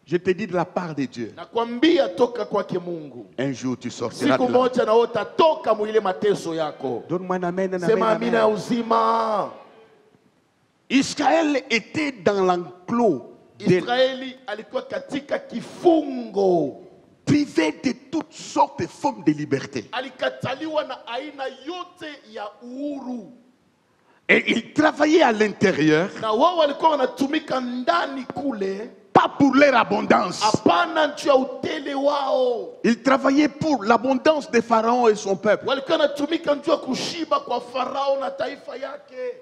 Je te dis de la part de Dieu. Nakwambia toka kwake Mungu. Un jour tu sortiras Siku de là. moja na utatoka mwile mateso yako. Donne-moi un amen, un amen, Sema amen. amina ya uzima. Israël était dans l'enclos, Israeli alikuwa katika kifungo. privé de toutes sortes de formes de liberté. Alikataliwa na aina yote ya uhuru. Et il travaillait à l'intérieur, Na wao walikuwa wanatumika ndani kule, pas pour leur abondance. hapana juu ya utele wao. Il travaillait pour l'abondance de Pharaon et son peuple. Walikuwa wanatumika juu ya kushiba kwa Farao na taifa yake.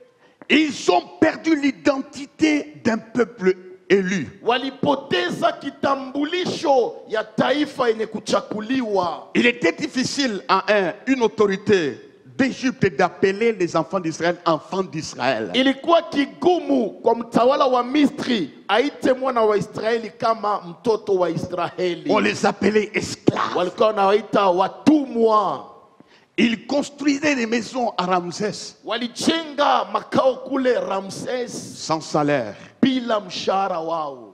Ils ont perdu l'identité d'un peuple élu. Walipoteza kitambulisho ya taifa yenye kuchakuliwa. Il était difficile à une autorité d'Égypte d'appeler les enfants d'Israël enfants d'Israël. Ilikuwa kigumu kwa mtawala wa Misri aite mwana wa Israeli kama mtoto wa Israeli. On les appelait esclaves. Walikuwa wanawaita watumwa. Ils construisaient des maisons à Ramsès Walijenga makao kule Ramses sans salaire. bila mshahara wao.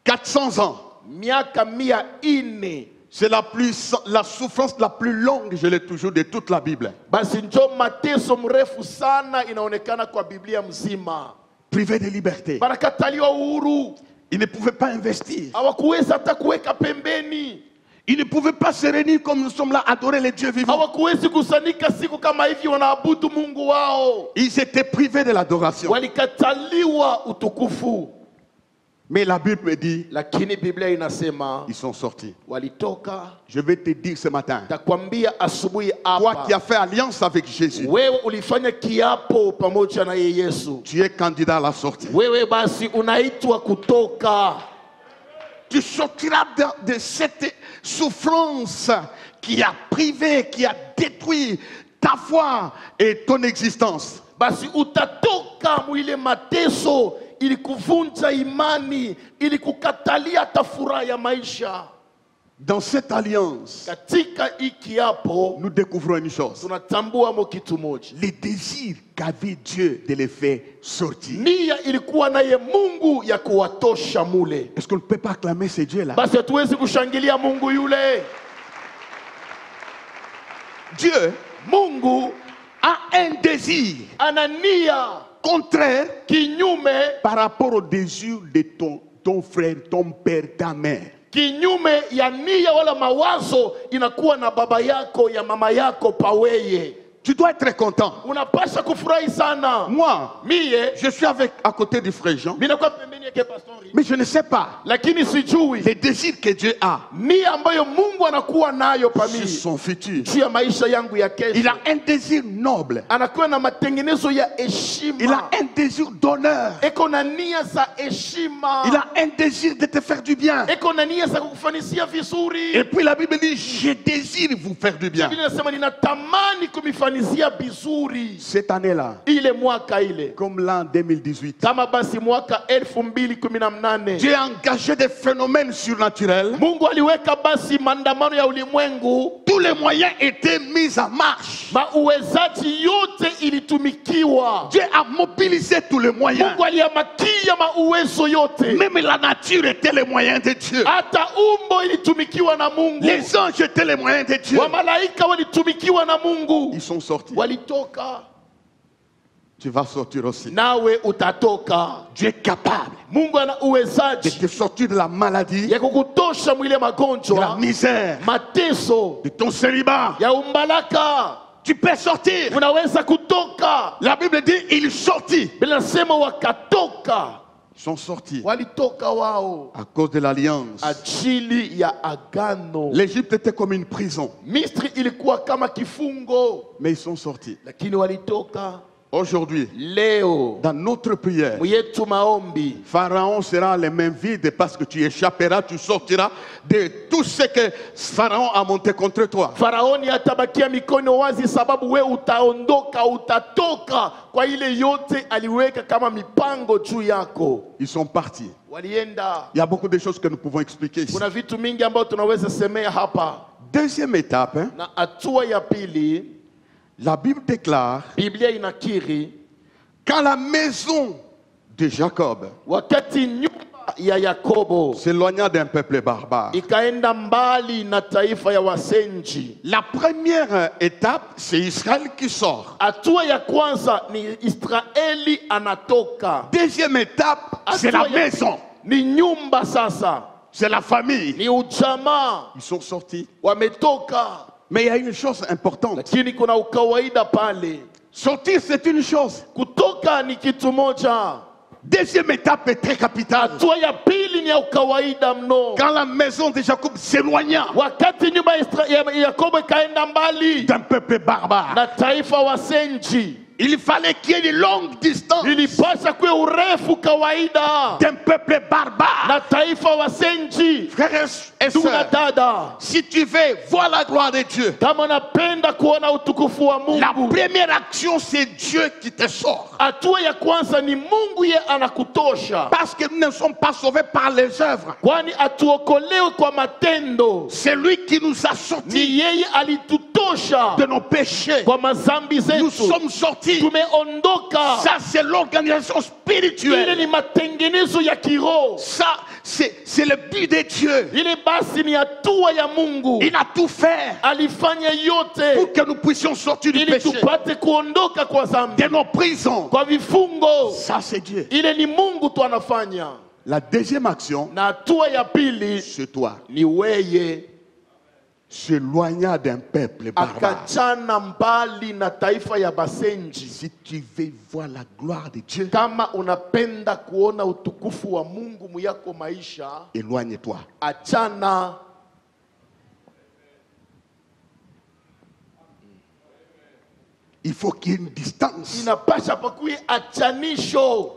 400 ans. Miaka 400. C'est la souffrance la plus longue, je l'ai toujours, de toute la Bible. Basi njo mateso mrefu sana inaonekana kwa Biblia mzima. Privé de liberté. Barakataliwa uhuru. Ils ne pouvaient pas investir. Hawakuweza hata kuweka pembeni. Ils ne pouvaient pas se réunir comme nous sommes là, adorer les dieux vivants. Hawakuwezi kusanika siku kama hivi wanaabudu Mungu wao. Ils étaient privés de l'adoration. Walikataliwa utukufu. Mais la Bible me dit, Lakini Biblia inasema ils sont sortis. walitoka. Je vais te dire ce matin, Takwambia asubuhi toi qui hapa, as fait alliance avec Jésus, wewe ulifanya kiapo pamoja na Yesu. tu es candidat à la sortie. Wewe basi unaitwa kutoka. Tu sortiras de cette souffrance qui a privé, qui a détruit ta foi et ton existence. Basi utatoka mwile mateso ili kuvunja imani, ili kukatalia hata furaha ya maisha. Dans cette alliance, Katika hii kiapo nous découvrons une chose. tunatambua mo kitu moja. Les désirs qu'avait Dieu de les faire sortir. Nia ilikuwa naye Mungu ya kuwatosha mule. Est-ce qu'on ne peut pas acclamer ce Dieu-là? Basi hatuwezi kushangilia Mungu yule. Dieu Mungu a un désir ana nia contraire kinyume, par rapport au désir de ton frère, ton père, ta mère. kinyume ya nia wala mawazo inakuwa na baba yako ya mama yako paweye. Tu dois être content. Unapasha kufurahi sana. Moi, Mie je suis à côté du frère Jean, minakuwa pembeni yake pastori. mais je ne sais pas Lakini sijui les désirs que Dieu a nia ambayo Mungu anakuwa nayo sur pamii son futur. juu ya maisha yangu ya kesho. Il a un désir noble. Anakuwa na matengenezo ya heshima. Il a un désir d'honneur. Eko na nia za heshima. Il a un désir de te faire du bien. Eko na nia za kukufanisia vizuri. Et puis la Bible dit, je désire vous faire du bien. Biblia inasema ninatamani kumifanisia vizuri. Cette année-là, Ile mwaka ile. comme l'an 2018, Kama basi mwaka 2018. Dieu a engagé des phénomènes surnaturels. Mungu aliweka basi maandamano ya ulimwengu. Tous les moyens étaient mis en marche. Mauwezaji yote ilitumikiwa. Dieu a mobilisé tous les moyens. Mungu aliamakia mauwezo yote. Même la nature était les moyens de Dieu. Hata umbo ilitumikiwa na Mungu. Les anges étaient les moyens de Dieu. Wamalaika walitumikiwa na Mungu. Ils sont sortis. Walitoka. Tu vas sortir aussi. Nawe utatoka. Dieu est capable Mungu ana de uwezaji te sortir de la maladie, ya kukutosha mwile de la magonjwa, misère, mateso de ton célibat. ya umbalaka. Tu peux sortir. Unaweza kutoka. La Bible dit, il sortit. Biblia inasema wakatoka. Ils sont sortis Walitoka wao à cause de l'alliance. ajili ya agano. L'Égypte était comme une prison, Misri ilikuwa kama kifungo, mais ils sont sortis. lakini walitoka. Aujourd'hui, Leo dans notre prière, mwetu maombi, Pharaon sera les mains vides parce que tu échapperas, tu sortiras de tout ce que Pharaon a monté contre toi. Faraoni atabakia mikono wazi, sababu we utaondoka, utatoka kwa ile yote aliweka kama mipango juu yako. Ils sont partis. Walienda. Il y a beaucoup de choses que nous pouvons expliquer ici. Kuna vitu mingi ambayo tunaweza semea hapa. Deuxième étape, hein, Na hatua ya pili, la Bible déclare, Biblia inakiri quand la maison de Jacob wakati nyumba ya Yakobo s'éloigna d'un peuple barbare. ikaenda mbali na taifa ya Wasenji. La première étape, c'est Israël qui sort. Hatua ya kwanza ni Israeli anatoka. Deuxième étape, c'est la Hatua ya- maison, ni nyumba sasa, c'est la famille. ni ujamaa, Ils sont sortis. wametoka. Mais il y a une chose importante. Lakini kuna ukawaida pale. Sortir, c'est une chose. Kutoka ni kitu moja. Deuxième étape est très capitale. Hatua ya pili ni ya ukawaida mno. Quand la maison de Jacob s'éloigna Wakati nyumba ya Yakobo ikaenda mbali d'un peuple barbare, na taifa Wasenji, il fallait qu'il y ait une longue distance ilipasha kuwe urefu kawaida d'un peuple barbare. na taifa Wasenji. Frères et Ndugu na sœurs, dada, si tu veux voir la gloire de Dieu, kama napenda kuona utukufu wa la Mungu, première action, c'est Dieu qui te sort. hatua ya kwanza ni Mungu ye anakutosha, Parce que nous ne sommes pas sauvés par les œuvres. kwani atuokolewe kwa matendo. C'est lui qui nous a Ni sortis yeye alitutosha de nos péchés. kwa mazambi Nous zetu, sommes sortis. tumeondoka. Ça, c'est l'organisation Ile spirituelle. ni matengenezo ya kiroho. Ça, c'est le but de Dieu. Ile basi ni hatua ya Mungu, Il a tout fait alifanya pour yote que nous puissions sortir du ili péché, tupate kuondoka kwa dhambi, de nos prisons. kwa vifungo. Ça, c'est Dieu. Ile ni Mungu tu anafanya. La deuxième action, Na hatua ya pili c'est toi. ni weye S'éloigna d'un peuple barbare. akachana mbali na taifa ya Basenji. Si tu veux voir la gloire de Dieu, Kama unapenda kuona utukufu wa Mungu muyako maisha, éloigne-toi. achana. Il faut qu'il y ait une distance. Inapasha pakuye achanisho.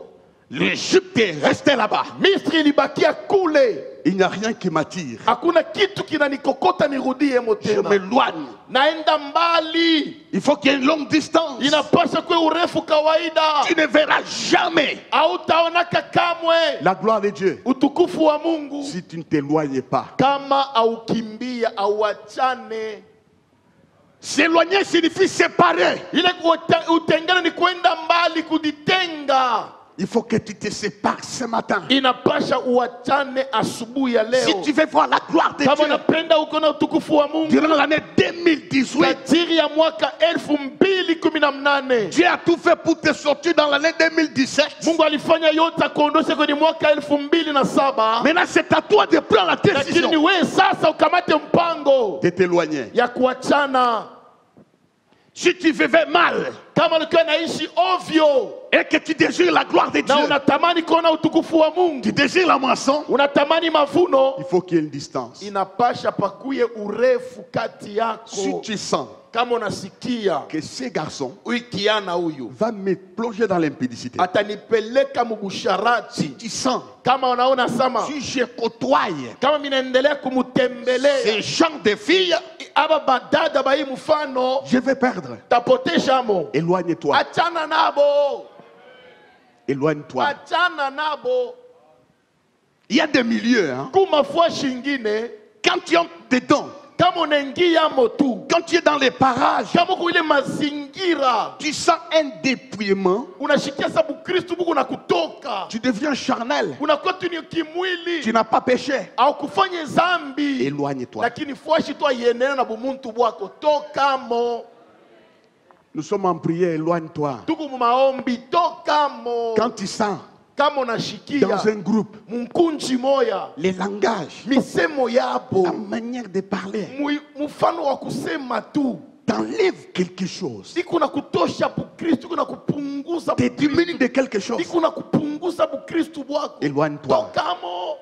L'Égypte est restée là-bas. Misri ilibakia kule. Il n'y a rien qui m'attire. Hakuna kitu kinanikokota nirudie Je motena. m'éloigne. Naenda mbali. Il faut qu'il y ait une longue distance. Inapasha kuwe urefu kawaida. Tu ne verras jamais Hautaonaka kamwe la gloire de Dieu utukufu wa Mungu si tu ne t'éloignes pas. kama aukimbia auachane. S'éloigner signifie séparer. Ile utengana ni kwenda mbali, kujitenga. Il faut que tu te sépares ce matin. Inapasha uachane asubuhi ya Si leo. tu veux voir la gloire de Kama Dieu unapenda uko na utukufu wa Mungu, durant l'année 2018, kadiri ya mwaka 2018 Dieu a tout fait pour te sortir dans l'année 2017. Mungu alifanya yote akuondoshe kwenye mwaka 2007. Maintenant, c'est à toi de prendre la Lakini ni décision wewe sasa ukamate mpango de t'éloigner. ya kuachana. Si tu vivais mal Kama ulikuwa naishi ovyo et que tu désires la gloire de na Dieu, unatamani kuona utukufu wa Mungu, tu désires la moisson, unatamani mavuno, il faut qu'il y ait une distance. inapasha pakuye urefu kati Si yako. tu sens Kama unasikia que ce garçon huyu kiana huyu va me plonger dans l'impudicité, atanipeleka mubusharati, tu sens, kama unaona sama, si je côtoie kama minaendelea kumutembelea ces gens de filles, aba badada ba hii mfano, je vais perdre. tapotesha mo. Éloigne-toi, Achana nabo, éloigne-toi. achana nabo. Il y a des milieux, hein, Kumafua shingine, quand tu entres dedans, kama unaingia motu, quand tu es dans les parages, kama uko ile mazingira, tu sens un dépouillement, unashikia sabu Kristu Mungu na kutoka, tu deviens charnel, unakuwa tu ni kimwili, tu n'as pas péché. au kufanye zambi, Éloigne-toi. lakini fuashi tu yenena na bumuntu bwako, tokamo. Nous sommes en prière, éloigne-toi. Tuku mu maombi, tokamo. Quand tu sens Kama unashikia dans un groupe mkunji moya, les langages, misemo yabo, la manière de parler, mfano wa kusema tu, t'enlève quelque chose, iko na kutosha bu Kristu, iko na kupunguza te diminue de quelque chose. iko na kupunguza bu Kristu bwako, Éloigne-toi. tokamo.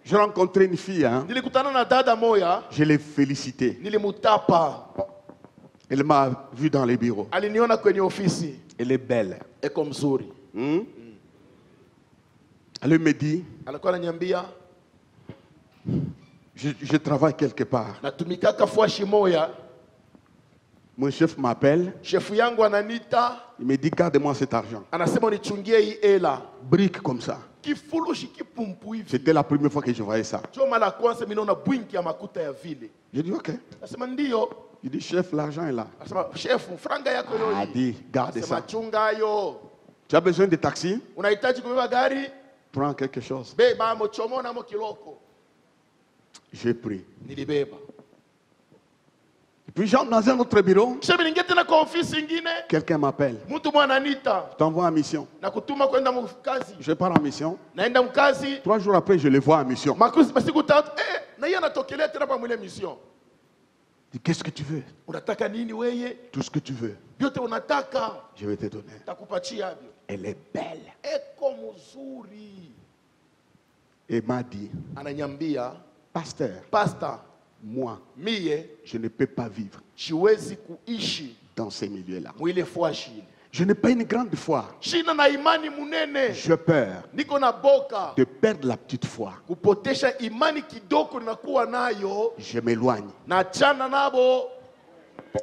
J'ai rencontré une fille, hein, Nilikutana na dada moya, je l'ai félicitée. nilimutapa, Elle m'a vu dans les bureaux. aliniona kwenye ofisi, Elle est belle. eko mzuri. Elle me dit, Alikuwa ananiambia je travaille quelque part. natumikaka fuashi moya, Mon chef m'appelle, shefu yangu ananita, il me dit, garde-moi cet argent. anasema unichungie hii hela, Brique comme ça. kifurushi kipumpu hivi. C'était la première fois que je voyais ça. Jo mara kwanza mimi naona bwingi ya makuta ya vile. J'ai dit, ok. Nasema ndio. Il dit, chef, l'argent est là. Anasema shefu, franga yako leo Il hii. dit, garde Anasema ça. chunga hayo. Tu as besoin de taxi? Unahitaji kubeba gari? Prends quelque chose. beba mochomo na mokiloko. J'ai pris. Nilibeba. Et puis j'entre dans un autre bureau. Kisha ningete na kwa ofisi ingine. Quelqu'un m'appelle. Mtu mwananita. Je t'envoie en mission. Na kutuma kwenda mkazi. Je pars en mission. Naenda mkazi. 3 jours après, je le vois en mission. Makuzi basiku tatu. Na yeye anatokelea tena pa mwile mission. Dis, qu'est-ce que tu veux? Unataka nini weye? Tout ce que tu veux. Vyote unataka. Je vais te donner. Takupatia hivyo. Elle est belle. Eko mzuri. Et m'a dit, Ananyambia, pasteur, pastor, moi, mie je ne peux pas vivre siwezi kuishi dans ces milieux-là. mwile fuashi. Je n'ai pas une grande foi. Shina na imani munene. J'ai peur Niko na boka. de perdre la petite foi. Kupotesha imani kidogo ninakuwa nayo. Je m'éloigne. Na chana nabo.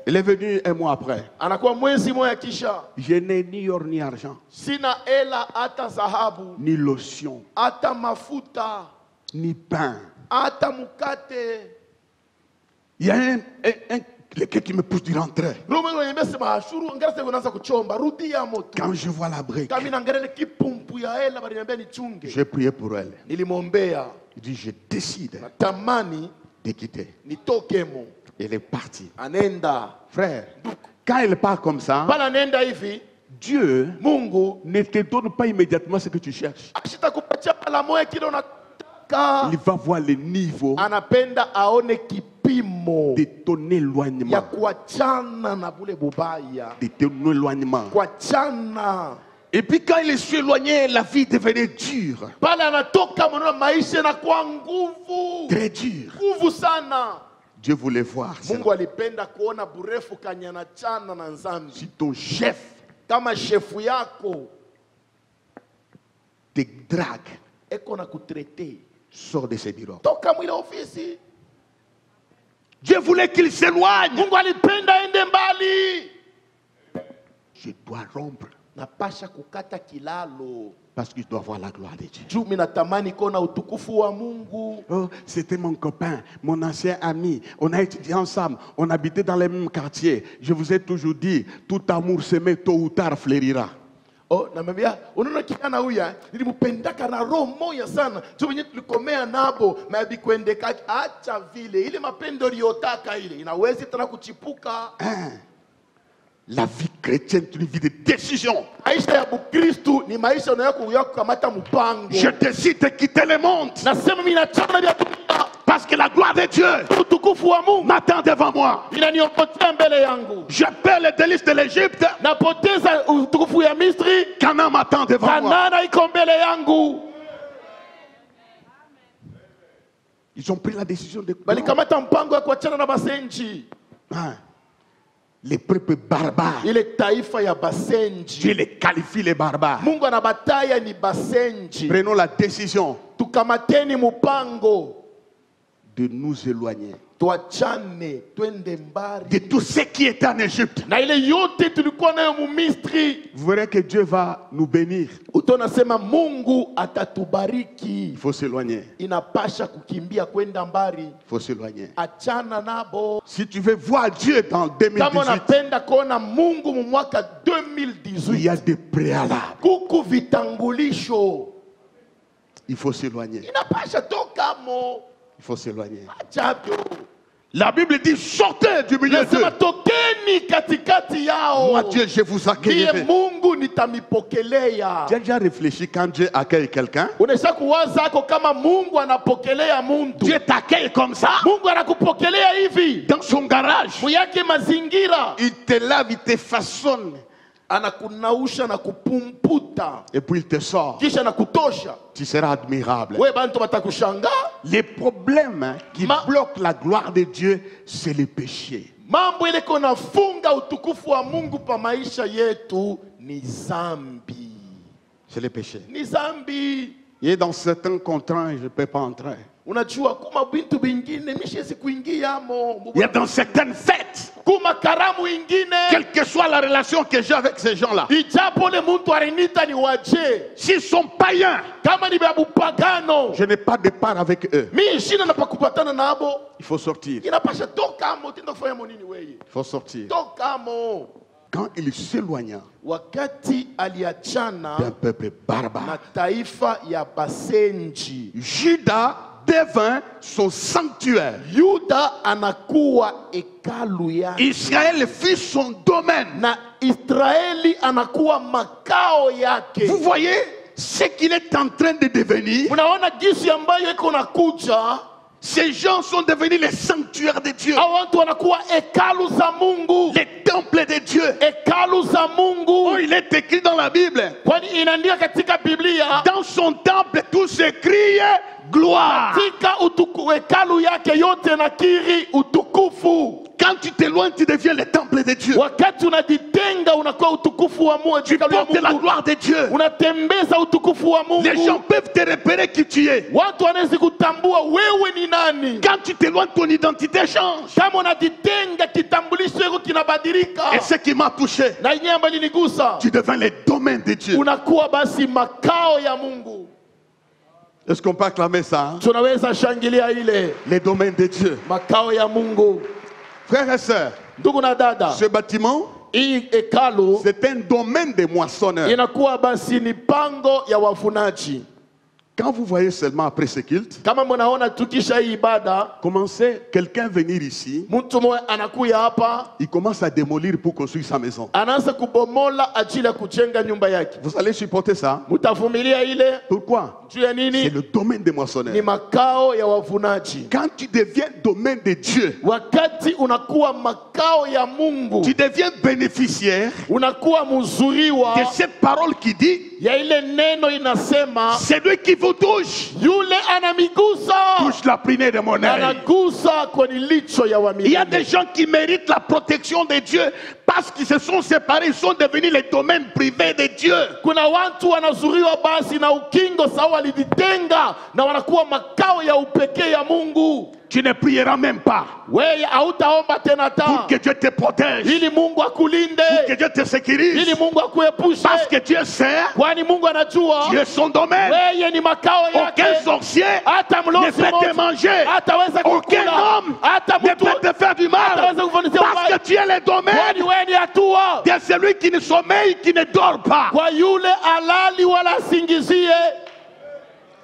Elle est venue un mois après. Anakuwa mwezi moja kisha. Je n'ai ni or ni argent, Sina ela hata dhahabu. ni lotion, Hata mafuta. ni pain. Hata mukate. Il y a quelqu'un qui me pousse du rentrer. Rumwe nimesema ashuru ngara sasa unaanza kuchomba. Rudi ya moto. Quand je vois la brique, Kama nangara kipumpu ya ela bali niambia nichunge. j'ai prié pour elle. Nilimwombea. Il dit, je décide Natamani de quitter. nitokemo. Elle est partie. Anenda. Frère, quand elle part comme ça, Pala nenda hivi. Dieu Mungu ne te donne pas immédiatement ce que tu cherches. akitakupatia pala moja kile unataka. Il va voir le niveau Anapenda aone kipimo de ton ya éloignement. kuachana na bule bubaya. De ton éloignement. Kuachana. Et puis quand il s'est éloigné, la vie devenait dure. Pale anatoka mwana maisha na kwa nguvu. Très dure. Nguvu sana. Dieu voulait voir cela. Mungu alipenda kuona burefu kanyana chana na nzambi. Si ton chef Kama shefu yako te drague, eko na kutrete. sors de ses bureaux. Toka mwile ofisi. Dieu voulait qu'il s'éloigne. Mungu alipenda ende mbali. Je dois rompre Napasha kukata kilalo. parce que je dois voir la gloire de Dieu. Juu minatamani kona utukufu wa Mungu. Oh, c'était mon copain, mon ancien ami. On a étudié ensemble, on habitait dans les mêmes quartiers. Je vous ai toujours dit, tout amour semé tôt ou tard fleurira. Oh, namwambia unaona kijana huyu nilimpendaka na roho moja sana. Tu wenyewe tulikomea nabo, mabi kuendeka acha vile. Ile mapendo uliyotaka ile inawezi tena kuchipuka. La vie chrétienne est une vie de décision. Maisha ya Bukristu ni maisha unayokuya kukamata mpango. Je décide de quitter le monde Nasema mimi nachana vya dunia. parce que la gloire de Dieu Utukufu wa Mungu m'attend devant moi. inaniopotea mbele yangu. Je perds les délices de l'Égypte. Napoteza utukufu ya Misri. Canaan m'attend devant moi. Kanana iko mbele yangu. Ils ont pris la décision de Balikamata mpango ya kuachana na basenji. les peuples barbares. Ile taifa ya Dieu basenji. les qualifie les barbares. Mungu anabataya ni basenji. Prenons la décision Tukamateni mupango. de nous éloigner Tuachane twende mbali. de tout ce qui était en Égypte. Na ile yote tulikuwa nayo mu Misri. Vous verrez que Dieu va nous bénir. Utaona sema Mungu atatubariki. Il faut s'éloigner. Inapasha kukimbia kwenda mbali. Il faut s'éloigner. Achana nabo. Si tu veux voir Dieu dans Kama 2018, unapenda kuona Mungu mu mwaka il y a 2018. des préalables. Kuku vitangulisho. Il faut s'éloigner. Inapasha toka mo. Il faut s'éloigner. Achabyo. La Bible dit sortez du milieu d'eux. Nasema tokeni katikati yao. Moi Dieu, je vous Ndiye accueillerai. Mungu nitamipokelea. Tu as déjà réfléchi quand Dieu accueille quelqu'un? Unaisha kuwaza ako kama Mungu anapokelea muntu. Dieu t'accueille comme ça Mungu anakupokelea hivi. dans son garage. Muyake mazingira. Il te lave, il te façonne Anakunausha na kupumputa. et puis il te sort. Kisha na kutosha. Tu seras admirable. We bantu batakushanga. Les problèmes qui Ma- bloquent la gloire de Dieu, c'est le péché. Mambo ile kona funga utukufu wa Mungu pa maisha yetu ni zambi. C'est le péché. Ni zambi. Et dans certains contrats, je ne peux pas entrer. Unajua kuma bintu bingine mishezi kuingia mo. Il y a dans certaines fêtes, Kuma karamu ingine. quelle que soit la relation que j'ai avec ces gens-là, Ijapo le muntu arinita ni waje. s'ils sont païens, Kama ni babu pagano. je n'ai pas de part avec eux. Mi shina na pakupatana nabo. Il faut sortir. Inapasha toka mo tinda kufanya monini weye. Il faut sortir. Toka mo. quand il s'éloigna wakati aliachana d'un peuple na barbare, taifa ya Basenji, Juda devint son sanctuaire. Yuda anakuwa hekalu yake, Israël fit son domaine. na Israeli anakuwa makao yake. Vous voyez ce qu'il est en train de devenir? Unaona jinsi ambayo iko nakuja. Ces gens sont devenus les sanctuaires de Dieu, Hao watu wanakuwa hekalu za Mungu, les temples de Dieu. hekalu za Oh, Mungu. il est écrit dans la Bible, Kwani inaandika katika Biblia, dans son temple tous s'écrient gloire. katika hekalu yake yote nakiri utukufu. Quand tu t'éloignes, tu deviens le temple de Dieu. Wakati unajitenga unakuwa utukufu wa Mungu, Tu portes la gloire de Dieu. unatembeza utukufu wa Mungu. Les gens peuvent te repérer qui tu es. Watu wanaweza kutambua wewe ni nani. Quand tu t'éloignes, ton identité change. Kama unajitenga, kitambulisho chako kinabadilika. Et ce qui m'a touché, Na yenyewe ambayo ilinigusa, tu deviens le domaine de Dieu. unakuwa basi makao ya Mungu. Est-ce qu'on peut acclamer ça, hein? Tunaweza shangilia ile Les domaines de Dieu. makao ya Mungu. Frères et sœurs, Ndugu na dada, ce bâtiment, hii hekalu c'est un domaine des moissonneurs. inakuwa basi ni pango ya wavunaji. Quand vous voyez seulement après ce culte, Kama mnaona tukisha hii ibada, commencez quelqu'un venir ici, mtu mmoja anakuya hapa, il commence à démolir pour construire sa maison. anaanza kubomola ajili ya kujenga nyumba yake. Vous allez supporter ça? Mtavumilia ile Pourquoi? juu ya C'est nini? le domaine des moissonneurs. Ni makao ya wavunaji. Quand tu deviens domaine de Dieu, Wakati unakuwa makao ya Mungu, tu deviens bénéficiaire unakuwa mzuriwa de cette parole qui dit, ya ile neno inasema, celui qui vous touche, yule anamigusa, touche la prunelle de mon œil. anagusa kwenye licho ya Il y a wamilele. des gens qui méritent la protection de Dieu parce qu'ils se sont séparés, ils sont devenus les domaines privés de Dieu. Kuna watu wanazuriwa basi na ukingo sawa, walijitenga na wanakuwa makao ya upekee ya Mungu. Tu ne prieras même pas Wewe hautaomba tena pour ta que Dieu te protège, ili Mungu akulinde, que Dieu te sécurise, ili Mungu akuepushe, parce que Dieu sait, kwani Mungu anajua tu es son domaine. wewe ni makao Aucun yake. sorcier Hata ne mlozi peut te mmoja manger. hataweza Aucun kukula, homme hata ne mtu peut te faire du mal hataweza kufanyia parce ubaya, que tu es le domaine kwani wewe ni hatua de celui qui ne sommeille, qui ne dort pas. kwa yule alali wala singizie.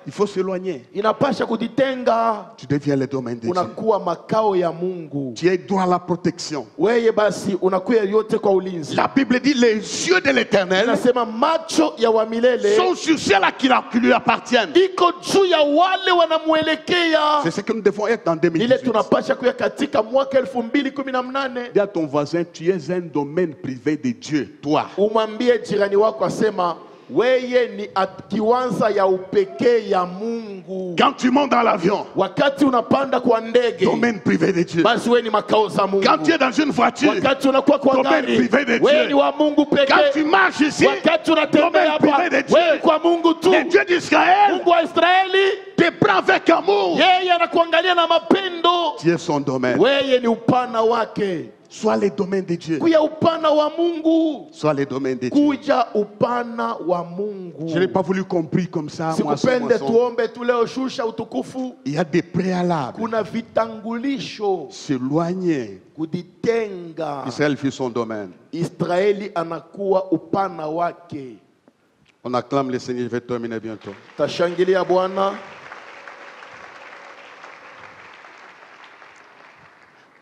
Il faut s'éloigner. Inapasha kujitenga, Tu deviens le domaine de Dieu. unakuwa makao ya Mungu. Tu es droit à la protection. Wewe basi unakuwa yote kwa ulinzi. La Bible dit les yeux de l'Éternel Inasema macho ya wamilele sont sur ceux-là qui lui appartiennent. iko juu ya wale wanamwelekea. C'est ce que nous devons être en Ile 2018. tunapasha kuya katika mwaka 2018. Dis à ton voisin, tu es un domaine privé de Dieu, toi. Umwambie jirani wako asema weye ni kiwanza ya upekee ya Mungu. Quand tu montes dans l'avion, Wakati unapanda kwa ndege, domaine privé de Dieu. basi wewe ni makao za Mungu. Quand tu es dans une voiture, Wakati unakuwa kwa domaine gari, privé de wewe Dieu. ni wa Mungu Quand tu pekee. marches ici, Wakati unatembea domaine hapa, privé de Dieu. wewe ni kwa Mungu tu. le Dieu d'Israël Mungu wa Israeli te prend avec amour. yeye anakuangalia na mapendo. Tu es son domaine. Wewe ni upana wake. Sois le domaine de Dieu. Kuya upana wa Mungu. Sois le domaine de Dieu. Kuja upana wa Mungu. Je n'ai pas voulu compris comme ça. Sikupende tuombe tu leo shusha utukufu. Il y a des préalables. Kuna vitangulisho. S'éloigner. Kujitenga. Israël fit son domaine. Israeli anakuwa upana wake. On acclame le Seigneur, je vais terminer bientôt. Tashangilia Bwana.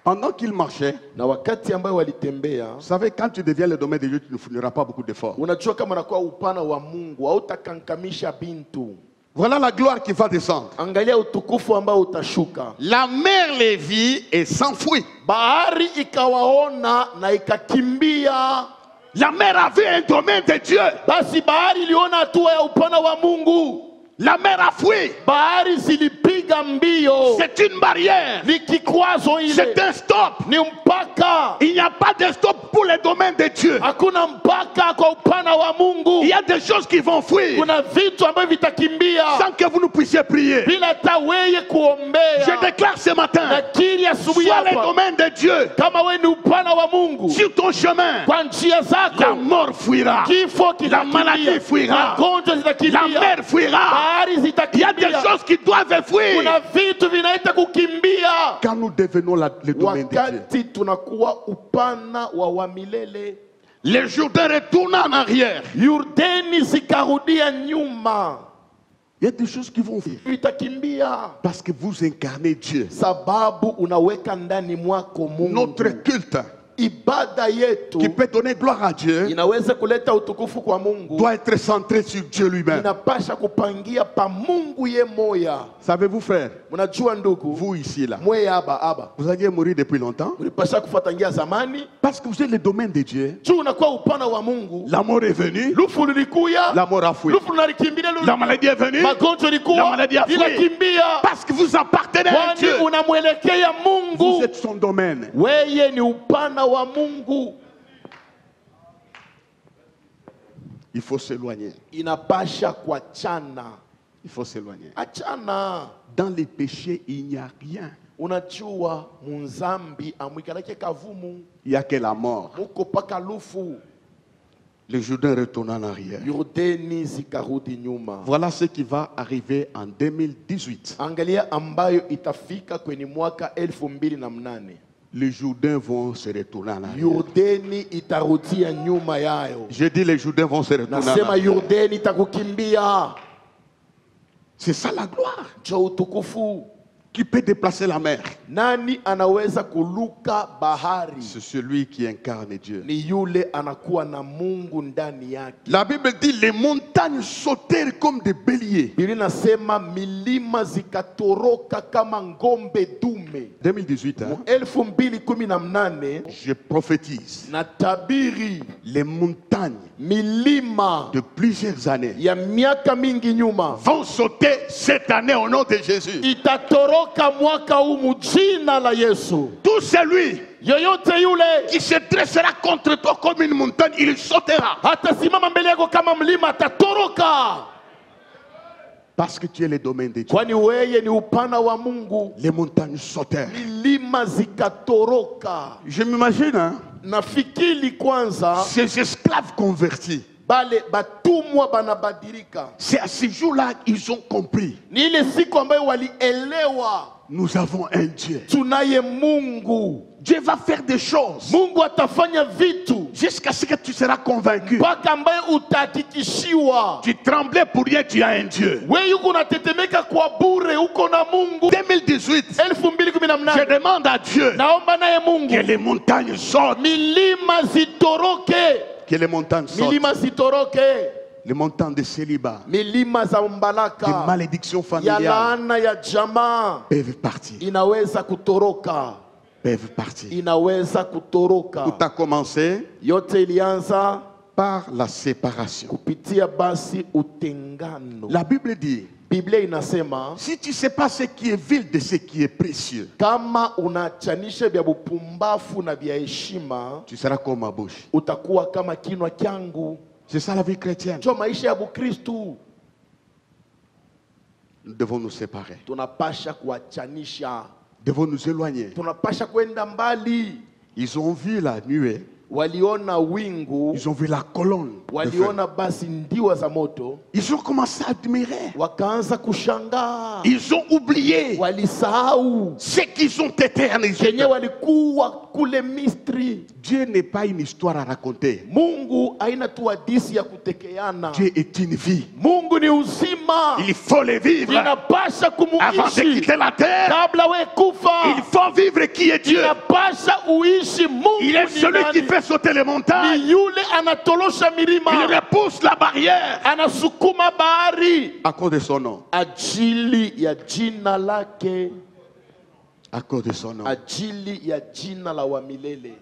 Pendant qu'il marchait, Na wakati ambayo walitembea, vous savez, quand tu deviens le domaine de Dieu, tu ne fourniras pas beaucoup d'efforts. unajua kama unakuwa upana wa Mungu, hautakankamisha bintu. Voilà la gloire qui va descendre. Angalia utukufu ambao utashuka. La mer les vit et s'enfuit. Bahari ikawaona na ikakimbia. La mer a vu un domaine de Dieu. Basi bahari iliona hatua ya upana wa Mungu. La mer a fui. Bahari zilipiga mbio. C'est une barrière. Ni kikwazo ile. C'est un stop. Ni mpaka. Il n'y a pas de stop pour le domaine de Dieu. Hakuna mpaka kwa upana wa Mungu. Il y a des choses qui vont fuir Kuna vitu ambavyo vitakimbia sans que vous ne puissiez prier. bila hata wewe kuombea. Je déclare ce matin, Lakini asubuhi sois le hapa, domaine de Dieu. kama wewe ni upana wa Mungu Sur ton chemin, kwa njia la zako, mort fuira. kifo La maladie kitakimbia, fuira. magonjwa La zitakimbia, mer fuira. bahari Il y a des zitakimbia. choses qui doivent fuir Kuna vitu vinaita kukimbia quand nous devenons le domaine de Dieu. wakati tunakuwa upana wa milele. Le Jourdain retourna en arrière. Yordani zikarudia nyuma. Il y a des choses qui vont venir. Itakimbia. Parce que vous incarnez Dieu. Sababu unaweka ndani mwako Mungu. Notre culte, Ibada yetu qui peut donner gloire à Dieu, inaweza kuleta utukufu kwa Mungu, doit être centré sur Dieu lui-même. inapasha kupangia pa Mungu ye moya. Savez-vous, frère, Mnajua ndugu, vous ici là, mwe aba vous alliez mourir depuis longtemps ulipasha kufuatangia zamani, parce que vous êtes le domaine de Dieu. juu unakuwa upana wa Mungu. La mort est venue, Lufu lilikuya, la mort a fui. lufu linalikimbia, La maladie est venue, magonjwa la ilikuwa maladie a fui. inakimbia, Parce que vous appartenez à kwani Dieu. unamwelekea Vous Mungu. êtes son domaine. Weye ni upana wa Mungu. Il faut s'éloigner. Inapasha kuachana. Il faut s'éloigner. Achana. Dans les péchés, il n'y a rien. Unajua munzambi amwikalake kavumu. Il n'y a que la mort. Muko paka lufu. Le Jourdain retourne en arrière. Yordani zikarudi nyuma. Voilà ce qui va arriver en 2018. Angalia ambayo itafika kwenye mwaka 2008. Les Jourdains vont se retourner en arrière. Yordani itarudia nyuma yayo. Je dis les Jourdains vont se retourner en Nasema arrière. Yordani itakukimbia. C'est ça la gloire. Jo utukufu. Qui peut déplacer la mer? Nani anaweza kuluka bahari? C'est celui qui incarne Dieu. Ni yule anakuwa na Mungu ndani yake. La Bible dit les montagnes sautèrent comme des béliers. Biblia inasema milima zikatoroka kama ngombe dume. 2018, hein? 2018 Je prophétise na tabiri les montagnes milima de plusieurs années ya miaka mingi nyuma vont sauter cette année au nom de Jésus. itatoroka mwaka huu mjina la Yesu. Tout celui Yoyote yule qui se dressera contre toi comme une montagne, il sautera. hatasimama mbele yako kama mlima atatoroka. Parce que tu es le domaine de Dieu. Kwani weye ni upana wa Mungu. Les montagnes sautèrent. Milima zikatoroka. Je m'imagine, hein, Nafikiri kwanza ces esclaves convertis. bale batumwa banabadilika. C'est à ce jour-là qu'ils ont compris. Ni ile siku ambayo walielewa Nous avons un Dieu. tunaye Mungu. Dieu va faire des choses Mungu atafanya vitu jusqu'à ce que tu seras convaincu. mpaka ambaye utahakikishiwa. Tu tremblais pour rien, tu as un Dieu. Wewe uko unatetemeka kwa bure, uko na Mungu. 2018, 2018 je demande à Dieu naomba naye Mungu que les montagnes sortent. milima zitoroke. Que les montagnes sortent. Milima zitoroke. Les montagnes de célibat, Milima za des mbalaka malédictions ya familiales laana ya jamaa peuvent partir. inaweza kutoroka. Peuvent partir. Inaweza kutoroka. Tout a commencé Yote ilianza par la séparation. kupitia basi utengano. La Bible dit, Biblia inasema si tu ne sais pas ce qui est vil de ce qui est précieux, kama unachanisha vya bupumbafu na vya heshima, tu seras comme ma bouche. utakuwa kama kinwa changu. C'est ça la vie chrétienne. Ndio maisha ya Bukristu. Nous devons nous séparer. Tunapasha kuachanisha. Nous devons nous éloigner. Tunapasha kwenda mbali. Ils ont vu la nuée. Waliona wingu, Ils ont vu la colonne de feu. waliona basi ndiwa za moto, Ils ont commencé à admirer. wakaanza kushangaa. Ils ont oublié Walisahau ce qu'ils ont été en Égypte. kenye walikuwa kule Misri. Dieu n'est pas une histoire à raconter. Mungu haina tu hadithi ya kutekeana. Dieu est une vie. Mungu ni uzima. Il faut le vivre. Inapasha Avant de kumuishi quitter la terre, kabla we il kufa. faut vivre qui est Dieu. Inapasha uishi Mungu. Il est ni celui qui nani? fait sauter les montagnes. Ni yule anatolosha Il milima, repousse la barrière anasukuma bahari à cause de son nom. ajili ya jina lake, À cause de son nom. ajili ya jina la wa milele.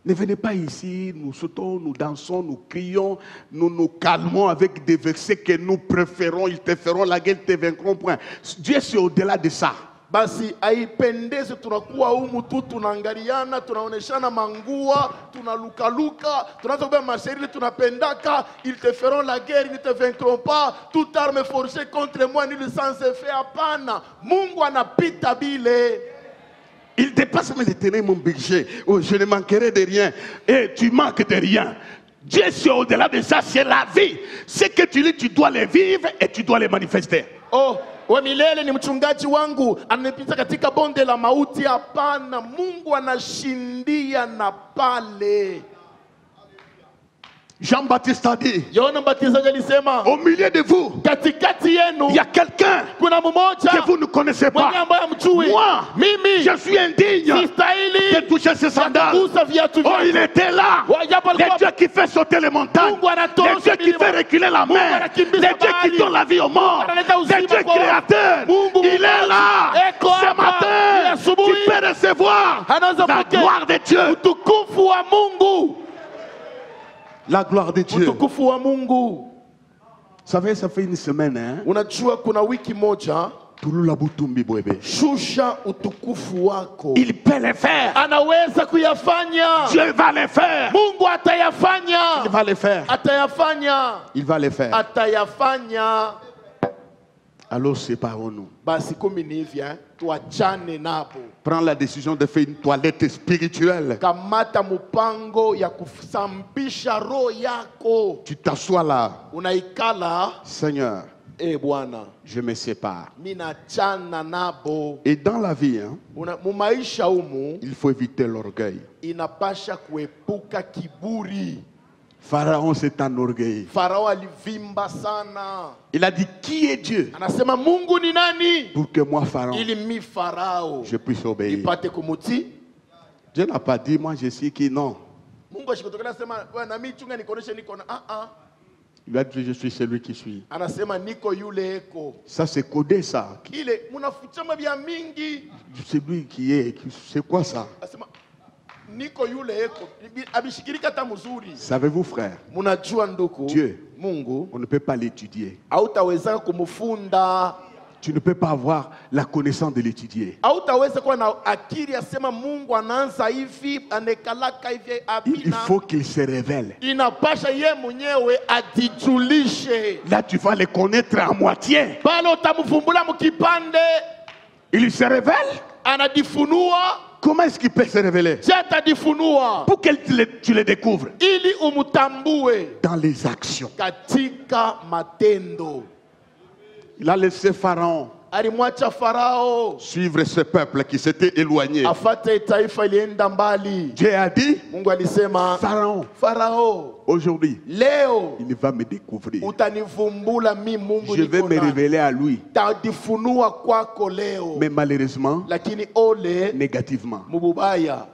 Ne venez pas ici, nous sautons, nous dansons, nous crions, nous nous calmons avec des versets que nous préférons. Ils te feront la guerre, ils te vaincront. Point. Dieu, c'est au-delà de ça. Basi haipendezi tunakuwa humu tu tunaangaliana, tunaoneshana mangua, tunalukaluka, tunaanza kubeba mashairi tunapendaka, ils te feront la guerre, ils ne te vaincront pas, toute arme forgée contre moi ni sans effet. Hapana, Mungu anapita bile. Il dépasse mes éternels mon budget. Oh, je ne manquerai de rien. Et tu manques de rien. Dieu, c'est au-delà de ça, c'est la vie. Ce que tu lis, tu dois les vivre et tu dois les manifester. Oh, we milele ni mchungaji wangu, ananipita katika bonde la mauti. Hapana, Mungu anashindia na pale. Jean-Baptiste a dit, Yohana Mbatizaji alisema, au milieu de vous, katikati yenu il y a quelqu'un kuna mmoja que vous ne connaissez mwenye pas. ambaye hamjui. Moi, Mimi je suis indigne sistahili de toucher ses sandales. kugusa viatu Oh, il vyake. était là. Japo Le alikuwa Dieu qui fait sauter les montagnes. Mungu anatosha Le Dieu qui milima. fait reculer la Mungu mer. anakimbiza Le Dieu qui bahari. donne la vie aux morts. analeta Le uzima Dieu kwa watu. créateur. Mungu Il est muumbaji. là. Eko Ce hapa. matin, Asubuhi. tu peux recevoir Anaweza la kupokea gloire de Dieu. utukufu wa Mungu. La gloire de Dieu. Vous Utukufu wa Mungu. savez, ça fait une semaine, hein? Unajua kuna wiki moja, Tulula Butumbi Bwebe. shusha utukufu wako. Il peut le faire. Anaweza kuyafanya. Dieu va le faire. Mungu atayafanya. Il va le faire. Atayafanya. Il va le faire. Atayafanya. Alors séparons-nous. Basi kumi ni hivi, tuachane nabo. Prends la décision de faire une toilette spirituelle. Kamata mupango ya kusambisha roho yako. Tu t'assois là. Unaikala, Seigneur, Bwana, je me sépare. minachana nabo. Et dans la vie, hein, Mumaisha umu, il faut éviter l'orgueil. inapasha kuepuka kiburi. Pharaon s'est enorgueilli. Farao alivimba sana. Il a dit, qui est Dieu Anasema Mungu ni nani? pour que moi, Pharaon, Ili mi Farao je puisse obéir. ipate kumutii. Dieu n'a pas dit, moi je suis qui, non. Mungu ashikotokana anasema wewe na mimi chunga nikoneshe niko na Il a dit, je suis celui qui suis. Anasema niko yule eko. Ça, c'est codé, ça. Ile munafuchama vya mingi. Celui qui est, c'est quoi ça? Anasema niko yule eko. Abishikirika hata mzuri. Savez-vous, frère, Munajua nduku, Dieu, Mungu on ne peut pas l'étudier. hautaweza kumufunda. Tu ne peux pas avoir la connaissance de l'étudier. Hautaweza kuwa na akili asema Mungu anaanza hivi, anekalaka hivi Il abina. faut qu'il se révèle. Inapasha ye mwenyewe ajijulishe. Là, tu vas le connaître à moitié. Pale utamfumbula mkipande, Il se révèle. anadifunua. Comment est-ce qu'il peut se révéler? Je atadifunua Pour que tu le découvres. ili umutambue Dans les actions. katika matendo. Il a laissé Pharaon Alimwacha Farao suivre ce peuple qui s'était éloigné. afate taifa ilienda mbali. Dieu a dit, Mungu alisema, Pharaon, Farao, aujourd'hui, leo il va me découvrir. utanivumbula mi Mungu Je vais niko me nani. révéler à lui. Tadifunua kwako leo. Mais malheureusement, Lakini ole négativement. mububaya.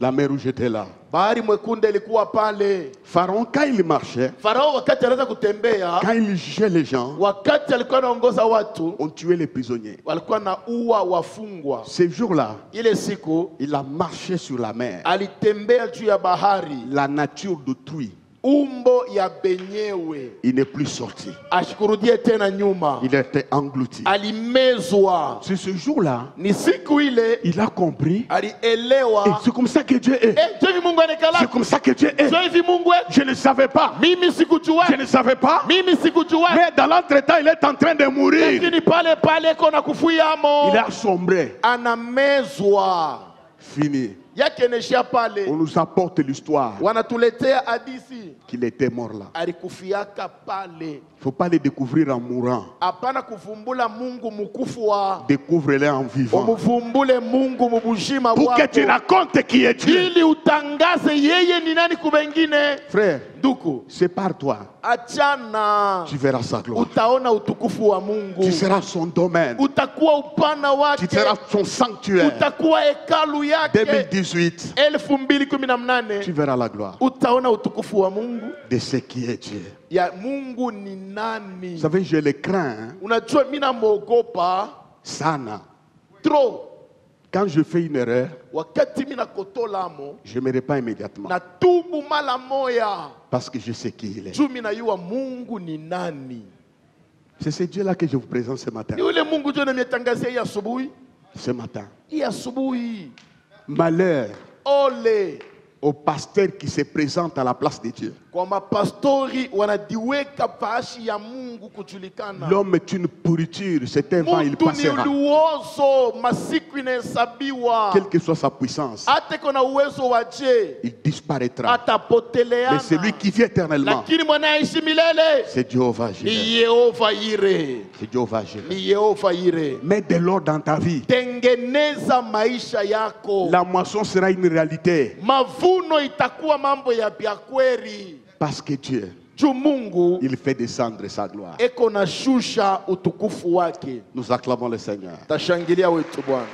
La mer Rouge était là. Bahari mwekundu ilikuwa pale. Pharaon, quand il marchait, Farao wakati anaweza kutembea, quand il jugeait les gens, wakati alikuwa anaongoza watu, on tuait les prisonniers. walikuwa na ua wafungwa. Ce jour-là, Ile siku il a marché sur la mer. alitembea juu ya bahari, La nature d'autrui, umbo ya benyewe, il n'est plus sorti. ashikurudie tena nyuma, Il était englouti. alimezwa. C'est ce jour-là, Ni siku ile il a compris. Et alielewa, c'est comme ça que Dieu est. ndio hivi Mungu C'est anekala, comme ça que Dieu est. ndio hivi Mungu Je ne savais pas. mimi sikujua, Je ne savais pas. mimi sikujua, Mais dans l'entretemps, il est en train de mourir. lakini pale pale kona kufuyamo, Il a sombré. anamezwa. Fini. Yake neshia pale, On nous apporte l'histoire wanatuletea hadisi qu'il était mort là. alikufiaka pale. Il ne faut pas le découvrir en mourant. Hapana kuvumbula Mungu mkufu, Découvre-le en vivant. umuvumbule Mungu mbushima Pour que tu wako, racontes qui est Dieu. ili utangaze yeye ni nani kubengine. Frère, Nduku, sépare-toi. achana, Tu verras sa gloire. utaona utukufu wa Mungu, Tu seras son domaine. utakuwa upana Tu wake, seras son sanctuaire. utakuwa hekalu yake. 2018, 2018 tu verras la gloire utaona utukufu wa Mungu, de ce qui est Dieu. ya Mungu ni nani. Vous savez, je le crains. Hein? Unajua mimi namuogopa Sana. trop. Quand je fais une erreur, Wakati mimi nakotolamo, je ne me répands immédiatement. na tubu mala moya, Parce que je sais qui il est. juu mimi najua Mungu ni nani. C'est ce Dieu-là que je vous présente ce matin. Ni ule Mungu juu nimetangazia hii asubuhi. Ce matin. Hii asubuhi, Malheur ole au pasteur qui se présente à la place de Dieu. kwa mapastori wanadiweka paashi ya Mungu. Mungu kujulikana. L'homme est une pourriture, c'est un vent, il Mtu ni passera. uozo, masiku inahesabiwa. Quelle que soit sa puissance, Hata kuna uwezo wa je, il disparaîtra. Mais atapoteleana. celui qui vit éternellement, Lakini mwanaishi milele c'est Jéhovah ni Jireh. Yehova Ire. C'est Jéhovah Jireh. Ni Yehova Ire. Mets de l'ordre dans ta vie. Tengeneza maisha yako. La moisson sera une réalité. Mavuno itakuwa mambo ya kweli. Parce que Dieu, Juu Mungu il fait descendre sa gloire. eko na shusha utukufu wake. Nous acclamons le Seigneur. Tashangilia wetu Bwana.